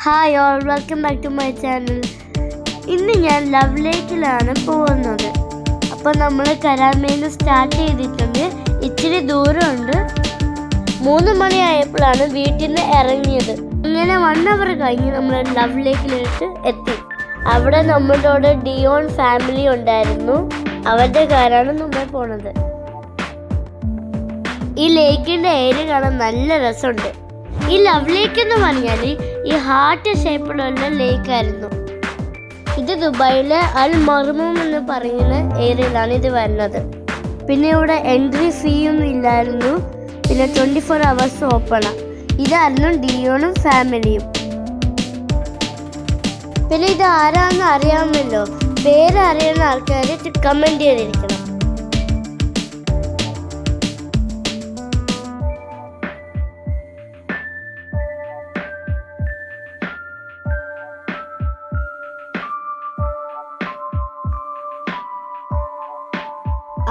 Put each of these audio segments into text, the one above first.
Hi all, welcome back to my channel. ഇന്ന് ഞാൻ love ലേക്കിലാണ് പോകുന്നത്. അപ്പോൾ നമ്മൾ കരാമേന്ന് സ്റ്റാർട്ട് ചെയ്തിട്ടുണ്ട്. ഇച്ചിരി ദൂരമുണ്ട്. 3 മണിയായപ്പോഴാണ് വീട്ടിൽ നിന്ന് ഇറങ്ങിയത്. അങ്ങനെ 1 അവർ കഴിഞ്ഞ് നമ്മൾ ലവ് ലേക്കിലേക്ക് എത്തി. അവിടെ നമ്മളോട് ഡിയോൺ ഫാമിലി ഉണ്ടായിരുന്നു. അവരുടെ കാറാണ് നമ്മൾ പോണത്. ഈ ലേക്കിൻ്റെ ഏരിയ കാണാൻ നല്ല രസമുണ്ട്. ഈ ലവ് ലേക്ക് എന്ന് പറഞ്ഞാൽ ഈ ഹാർട്ട് ഷേപ്പിലുള്ള ലേക്കായിരുന്നു. ഇത് ദുബായിലെ അൽ മർമൂം എന്ന് പറയുന്ന ഏരിയയിലാണ് ഇത് വരുന്നത്. പിന്നെ ഇവിടെ എൻട്രി ഫീയൊന്നും ഇല്ലായിരുന്നു. പിന്നെ 24 hours ഓപ്പണാണ്. ഇതായിരുന്നു ഡിയോണും ഫാമിലിയും. പിന്നെ ഇത് ആരാന്ന് അറിയാമല്ലോ. പേരറിയുന്ന ആൾക്കാർ കമൻറ്റ് ചെയ്തിരിക്കണം.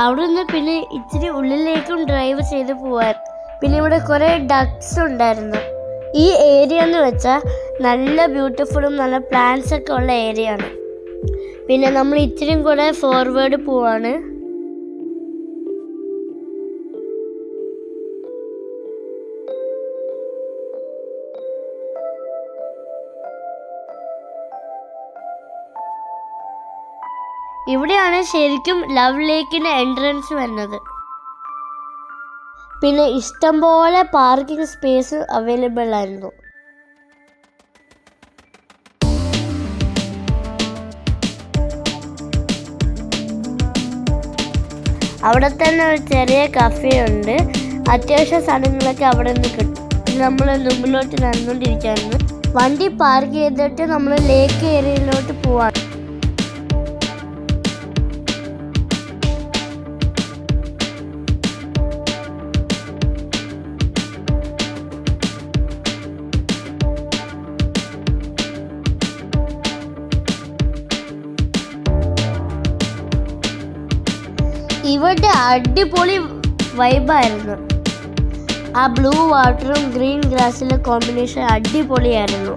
അവിടെ നിന്ന് പിന്നെ ഇച്ചിരി ഉള്ളിലേക്കും ഡ്രൈവ് ചെയ്ത് പോവാൻ. പിന്നെ ഇവിടെ കുറേ ഡക്സ് ഉണ്ടായിരുന്നു. ഈ ഏരിയ എന്ന് വെച്ചാൽ നല്ല ബ്യൂട്ടിഫുള്ളും നല്ല പ്ലാന്റ്സ് ഒക്കെ ഉള്ള ഏരിയ ആണ്. പിന്നെ നമ്മൾ ഇച്ചിരി കൂടെ ഫോർവേഡ് പോവാണ്. ഇവിടെയാണ് ശരിക്കും ലവ് ലേക്കിൻ്റെ എൻട്രൻസ് വരുന്നത്. പിന്നെ ഇഷ്ടംപോലെ പാർക്കിംഗ് സ്പേസ് അവൈലബിൾ ആയിരുന്നു. അവിടെ തന്നെ ഒരു ചെറിയ കഫേ ഉണ്ട്. അത്യാവശ്യം സാധനങ്ങളൊക്കെ അവിടെ നിന്ന് കിട്ടും. നമ്മൾ മുമ്പിലോട്ട് നടന്നുകൊണ്ടിരിക്കുകയായിരുന്നു. വണ്ടി പാർക്ക് ചെയ്തിട്ട് നമ്മൾ ലേക്ക് ഏരിയയിലോട്ട് പോവാണ്. ഇവിടെ അടിപൊളി വൈബായിരുന്നു. ആ ബ്ലൂ വാട്ടറും ഗ്രീൻ ഗ്രാസിലെ കോമ്പിനേഷൻ അടിപൊളിയായിരുന്നു.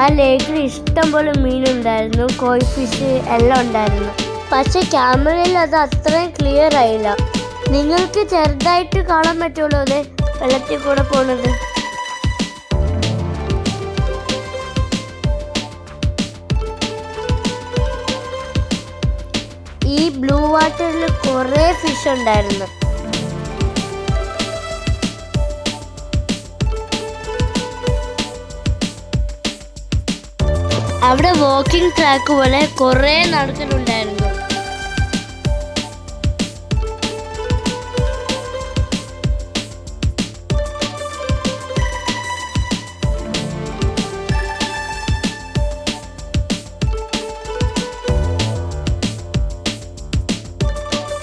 ആ ലേക്കിൽ ഇഷ്ടംപോലെ മീനുണ്ടായിരുന്നു. കോയി ഫിഷ് എല്ലാം ഉണ്ടായിരുന്നു. പക്ഷെ ക്യാമറയിൽ അത് അത്രയും ക്ലിയർ ആയില്ല. നിങ്ങൾക്ക് ചെറുതായിട്ട് കാണാൻ പറ്റുള്ളൂ അതെ വെള്ളത്തിൽ കൂടെ പോണത്. ഈ ബ്ലൂ വാട്ടറിൽ കുറേ ഫിഷ് ഉണ്ടായിരുന്നു. അവിടെ വാക്കിംഗ് ട്രാക്ക് പോലെ കുറേ നടക്കുന്നുണ്ടായിരുന്നു.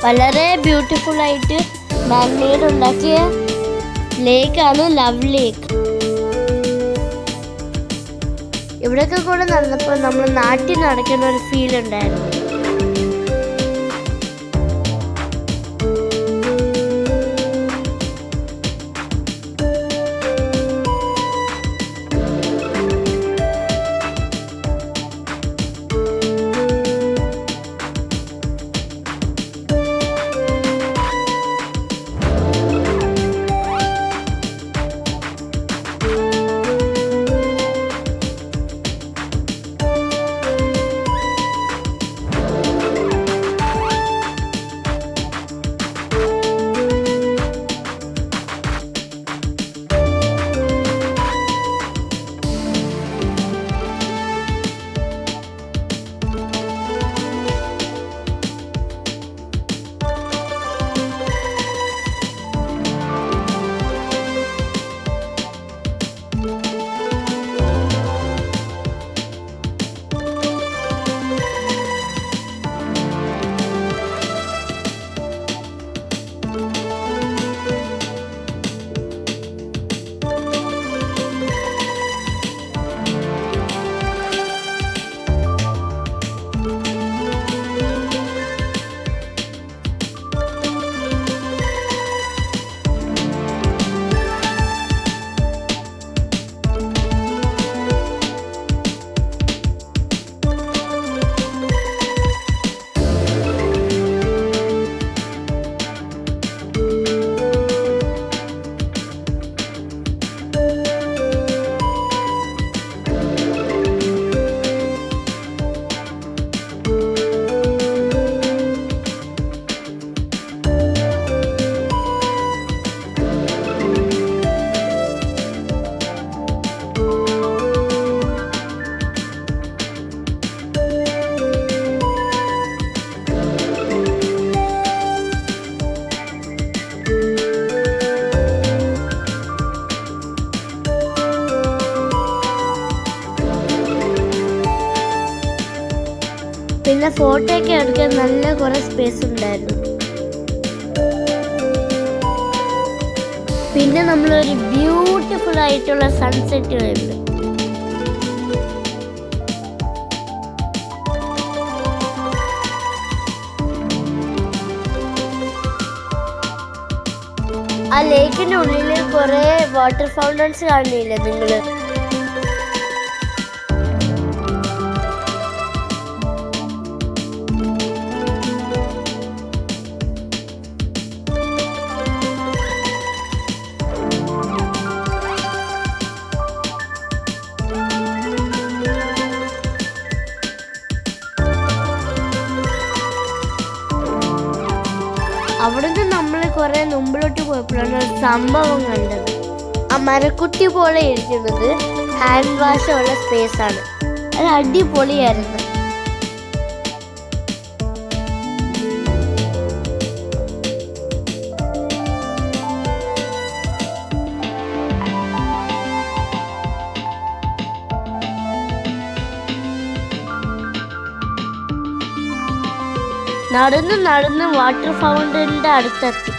വളരെ ബ്യൂട്ടിഫുൾ ആയിട്ട് മാൻമെയ്ഡ് ഉണ്ടാക്കിയ ലേക്കാണ് ലവ് ലേക്ക്. ഇവിടെയൊക്കെ കൂടെ നടന്നപ്പോൾ നമ്മൾ നാട്ടിൽ നടക്കുന്ന ഒരു ഫീൽ ഉണ്ടായിരുന്നു. പിന്നെ ഫോട്ടോ ഒക്കെ എടുക്കാൻ നല്ല കുറെ സ്പേസ് ഉണ്ടായിരുന്നു. പിന്നെ നമ്മളൊരു ബ്യൂട്ടിഫുൾ ആയിട്ടുള്ള സൺസെറ്റ് കണ്ടു. ആ ലേക്കിന്റെ ഉള്ളിൽ കുറെ വാട്ടർ ഫൗണ്ടൻസ് കാണുന്നില്ലേ നിങ്ങള്? അവിടുന്ന് നമ്മൾ കുറെ മുമ്പിലോട്ട് പോയപ്പോഴാണ് ഒരു സംഭവം കണ്ടത്. ആ മരക്കുട്ടി പോലെ ഇരിക്കുന്നത് ഹാൻഡ് വാഷ് ഉള്ള സ്പേസ് ആണ്. അത് അടിപൊളിയായിരുന്നു. നടന്ന് നടന്ന് വാട്ടർ ഫൗണ്ടനിന്റെ അടുത്തെത്തി.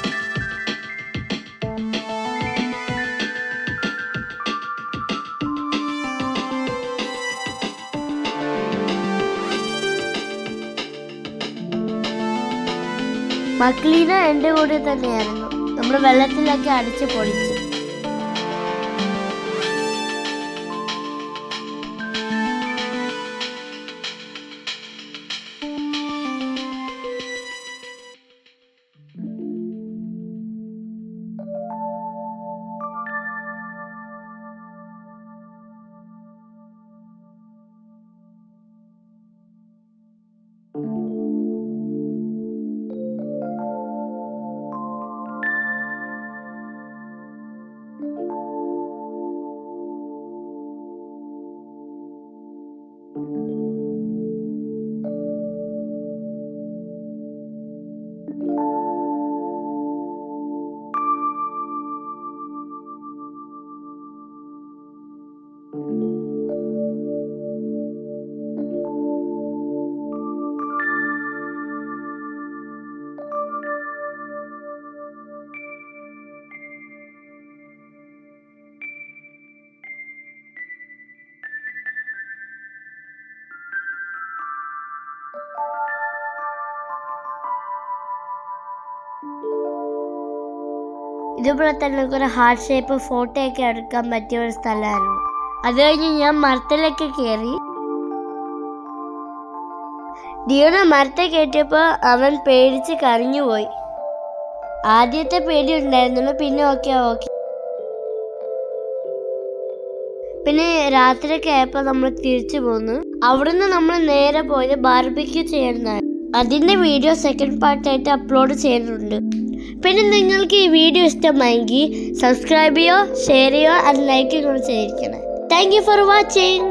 മക്ലീന എൻ്റെ കൂടെ തന്നെയായിരുന്നു. നമ്മൾ വെള്ളത്തിലൊക്കെ അടിച്ച് പൊളിച്ച്. ഇതുപോലെ തന്നെ ഒരു ഹാർട്ട് ഷേപ്പ് ഫോട്ടോ ഒക്കെ എടുക്കാൻ പറ്റിയ ഒരു സ്ഥലമായിരുന്നു. അത് കഴിഞ്ഞ് ഞാൻ മരത്തിലൊക്കെ കയറി. ഡിയോനെ മരത്തെ കയറ്റിയപ്പോൾ അവൻ പേടിച്ച് കരഞ്ഞുപോയി. ആദ്യത്തെ പേടി ഉണ്ടായിരുന്നുള്ളൂ, പിന്നെ ഓക്കെ. പിന്നെ രാത്രിയൊക്കെ ആയപ്പോൾ നമ്മൾ തിരിച്ചു പോന്നു. അവിടുന്ന് നമ്മൾ നേരെ പോയത് ബാർബിക്യൂ ചെയ്യുന്നതാണ്. അതിൻ്റെ വീഡിയോ സെക്കൻഡ് പാർട്ടായിട്ട് അപ്ലോഡ് ചെയ്യുന്നുണ്ട്. പിന്നെ നിങ്ങൾക്ക് ഈ വീഡിയോ ഇഷ്ടമായെങ്കിൽ സബ്സ്ക്രൈബ് ചെയ്യുക, ഷെയർ ചെയ്യുക, ആൻഡ് ലൈക്ക് കൂടെ ചെയ്തിരിക്കണം. Thank you for watching.